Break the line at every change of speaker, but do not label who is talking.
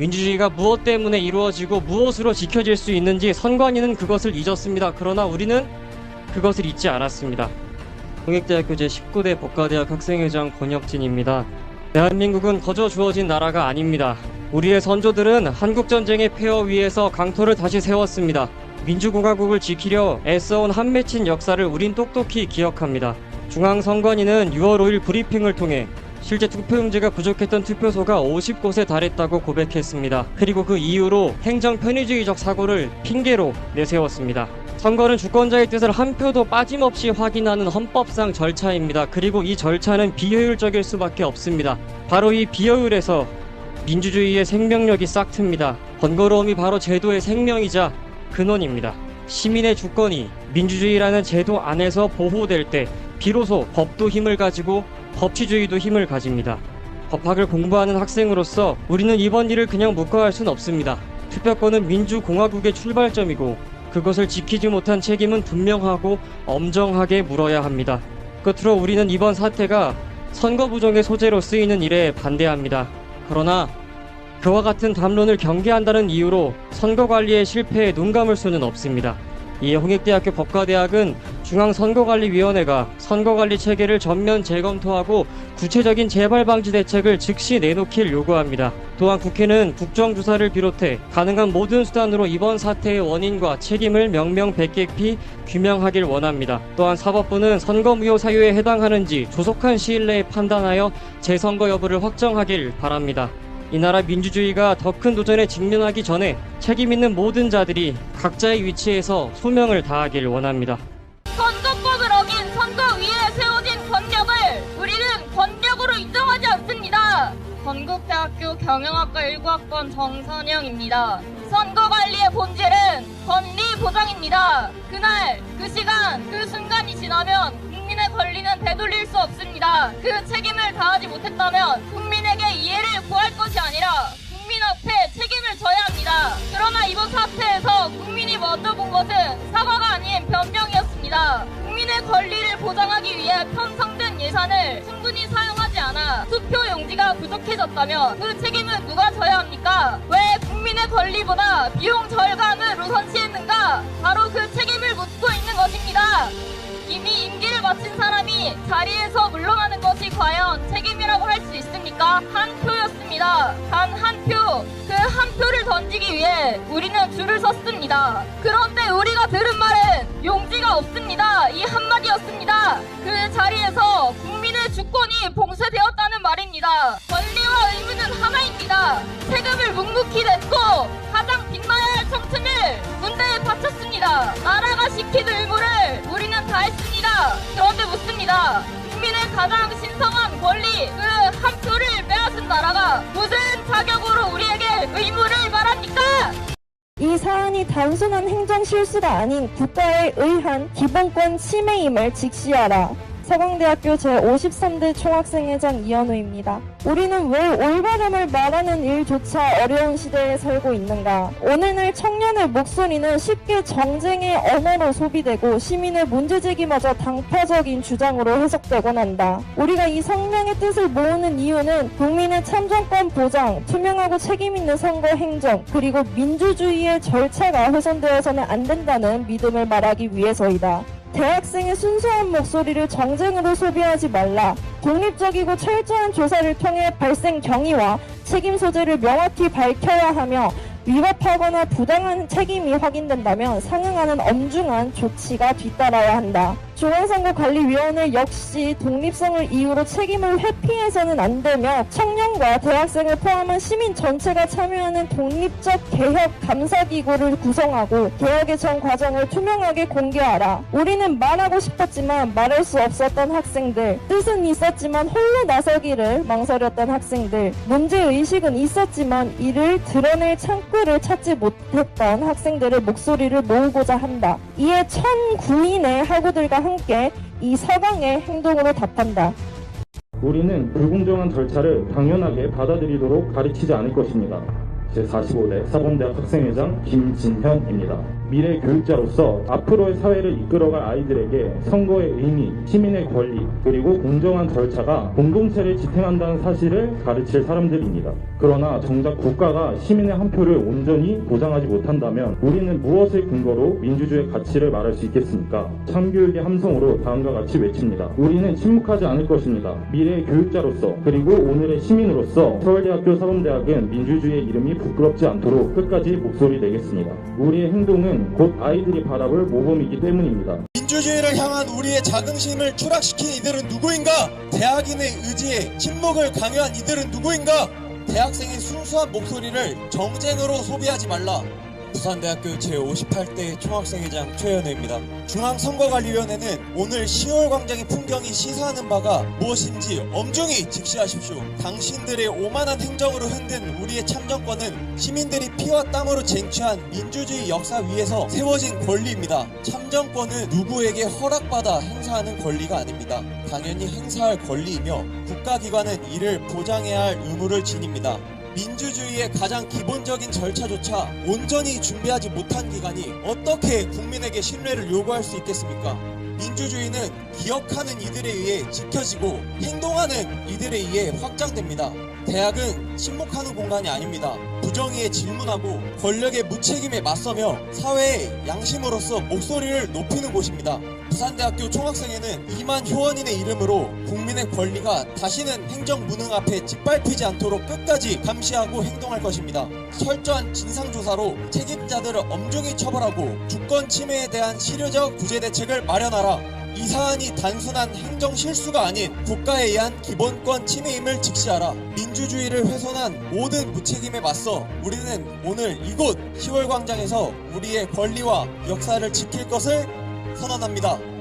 민주주의가 무엇 때문에 이루어지고 무엇으로 지켜질 수 있는지 선관위는 그것을 잊었습니다. 그러나 우리는 그것을 잊지 않았습니다. 홍익대학교 제19대 법과대학 학생회장 권혁진입니다. 대한민국은 거저 주어진 나라가 아닙니다. 우리의 선조들은 한국전쟁의 폐허 위에서 강토를 다시 세웠습니다. 민주공화국을 지키려 애써온 한맺힌 역사를 우린 똑똑히 기억합니다. 중앙선관위는 6월 5일 브리핑을 통해 실제 투표용지가 부족했던 투표소가 50곳에 달했다고 고백했습니다. 그리고 그 이후로 행정 편의주의적 사고를 핑계로 내세웠습니다. 선거는 주권자의 뜻을 한 표도 빠짐없이 확인하는 헌법상 절차입니다. 그리고 이 절차는 비효율적일 수밖에 없습니다. 바로 이 비효율에서 민주주의의 생명력이 싹틉니다. 번거로움이 바로 제도의 생명이자 근원입니다. 시민의 주권이 민주주의라는 제도 안에서 보호될 때 비로소 법도 힘을 가지고 법치주의도 힘을 가집니다. 법학을 공부하는 학생으로서 우리는 이번 일을 그냥 묵과할 순 없습니다. 투표권은 민주공화국의 출발점이고 그것을 지키지 못한 책임은 분명하고 엄정하게 물어야 합니다. 끝으로 우리는 이번 사태가 선거 부정의 소재로 쓰이는 일에 반대합니다. 그러나 그와 같은 담론을 경계한다는 이유로 선거관리의 실패에 눈 감을 수는 없습니다. 이에 홍익대학교 법과대학은 중앙선거관리위원회가 선거관리 체계를 전면 재검토하고 구체적인 재발방지 대책을 즉시 내놓길 요구합니다. 또한 국회는 국정조사를 비롯해 가능한 모든 수단으로 이번 사태의 원인과 책임을 명명백백히 규명하길 원합니다. 또한 사법부는 선거무효 사유에 해당하는지 조속한 시일 내에 판단하여 재선거 여부를 확정하길 바랍니다. 이 나라 민주주의가 더 큰 도전에 직면하기 전에 책임 있는 모든 자들이 각자의 위치에서 소명을 다하길 원합니다.
선거법을 어긴 선거위에 세워진 권력을 우리는 권력으로 인정하지 않습니다. 건국대학교 경영학과 19학번 정선영입니다. 선거관리의 본질은 권리 보장입니다. 그날, 그 시간, 그 순간이 지나면 국민의 권리는 되돌릴 수 없습니다. 그 책임을 다하지 못했다면 국민에게 이해를 구할 것이 아니라 국민 앞에 책임을 져야 합니다. 그러나 이번 사태에서 국민이 먼저 본 것은 사과가 아닌 변명이었습니다. 국민의 권리를 보장하기 위해 편성된 예산을 충분히 사용하지 않아 투표 용지가 부족해졌다면 그 책임은 누가 져야 합니까? 왜 국민의 권리보다 비용 절감을 우선시했는가? 바로 그 책임을 묻고 있는 것입니다. 이미 임기를 마친 사람이 자리에서 물러나는 것이 과연 책임이라고 할 수 있습니까? 한 표였습니다. 단 한 표. 그 한 표를 던지기 위해 우리는 줄을 섰습니다. 그런데 우리가 들은 말은 용기가 없습니다. 이 한마디였습니다. 그 자리에서 국민의 주권이 봉쇄되었다는 말입니다. 권리와 의무는 하나입니다. 세금을 묵묵히 냈고 가장 빛나야 할 청춘을 군대에 바쳤습니다. 나라가 시킨 의무를 우리는 다 했습니다. 그런데 묻습니다. 국민의 가장 신성한 권리, 그 한 표를 빼앗은 나라가 무슨 자격으로 우리에게 의무를 말합니까?
이 사안이 단순한 행정 실수가 아닌 국가에 의한 기본권 침해임을 직시하라. 서강대학교 제53대 총학생회장 이현우입니다. 우리는 왜 올바름을 말하는 일조차 어려운 시대에 살고 있는가? 오늘날 청년의 목소리는 쉽게 정쟁의 언어로 소비되고 시민의 문제제기마저 당파적인 주장으로 해석되곤 한다. 우리가 이 성명의 뜻을 모으는 이유는 국민의 참정권 보장, 투명하고 책임있는 선거 행정, 그리고 민주주의의 절차가 훼손되어서는 안 된다는 믿음을 말하기 위해서이다. 대학생의 순수한 목소리를 정쟁으로 소비하지 말라. 독립적이고 철저한 조사를 통해 발생 경위와 책임 소재를 명확히 밝혀야 하며 위법하거나 부당한 책임이 확인된다면 상응하는 엄중한 조치가 뒤따라야 한다. 중앙선거관리위원회 역시 독립성을 이유로 책임을 회피해서는 안 되며 청년과 대학생을 포함한 시민 전체가 참여하는 독립적 개혁 감사기구를 구성하고 개혁의 전 과정을 투명하게 공개하라. 우리는 말하고 싶었지만 말할 수 없었던 학생들, 뜻은 있었지만 홀로 나서기를 망설였던 학생들, 문제의식은 있었지만 이를 드러낼 창구를 찾지 못했던 학생들의 목소리를 모으고자 한다. 이에 1009인의 학우들과 함께 이 서강의 행동으로 답한다.
우리는 불공정한 절차를 당연하게 받아들이도록 가르치지 않을 것입니다. 제45대 사범대학 학생회장 김진현입니다. 미래 교육자로서 앞으로의 사회를 이끌어갈 아이들에게 선거의 의미, 시민의 권리, 그리고 공정한 절차가 공동체를 지탱한다는 사실을 가르칠 사람들입니다. 그러나 정작 국가가 시민의 한 표를 온전히 보장하지 못한다면 우리는 무엇을 근거로 민주주의의 가치를 말할 수 있겠습니까? 참교육의 함성으로 다음과 같이 외칩니다. 우리는 침묵하지 않을 것입니다. 미래의 교육자로서 그리고 오늘의 시민으로서 서울대학교 사범대학은 민주주의의 이름이 부끄럽지 않도록 끝까지 목소리 내겠습니다. 우리의 행동은 곧 아이들이 바라볼 모범이기 때문입니다.
민주주의를 향한 우리의 자긍심을 추락시킨 이들은 누구인가? 대학인의 의지에 침묵을 강요한 이들은 누구인가? 대학생의 순수한 목소리를 정쟁으로 소비하지 말라. 부산대학교 제58대 총학생회장 최현우입니다. 중앙선거관리위원회는 오늘 10월 광장의 풍경이 시사하는 바가 무엇인지 엄중히 직시하십시오. 당신들의 오만한 행정으로 흔든 우리의 참정권은 시민들이 피와 땀으로 쟁취한 민주주의 역사 위에서 세워진 권리입니다. 참정권은 누구에게 허락받아 행사하는 권리가 아닙니다. 당연히 행사할 권리이며 국가기관은 이를 보장해야 할 의무를 지닙니다. 민주주의의 가장 기본적인 절차조차 온전히 준비하지 못한 기관이 어떻게 국민에게 신뢰를 요구할 수 있겠습니까? 민주주의는 기억하는 이들에 의해 지켜지고 행동하는 이들에 의해 확장됩니다. 대학은 침묵하는 공간이 아닙니다. 부정의에 질문하고 권력의 무책임에 맞서며 사회의 양심으로서 목소리를 높이는 곳입니다. 부산대학교 총학생회는 2만 효원인의 이름으로 국민의 권리가 다시는 행정 무능 앞에 짓밟히지 않도록 끝까지 감시하고 행동할 것입니다. 철저한 진상조사로 책임자들을 엄중히 처벌하고 주권 침해에 대한 실효적 구제 대책을 마련하라. 이 사안이 단순한 행정 실수가 아닌 국가에 의한 기본권 침해임을 직시하라. 민주주의를 훼손한 모든 무책임에 맞서 우리는 오늘 이곳 10월 광장에서 우리의 권리와 역사를 지킬 것을 선언합니다.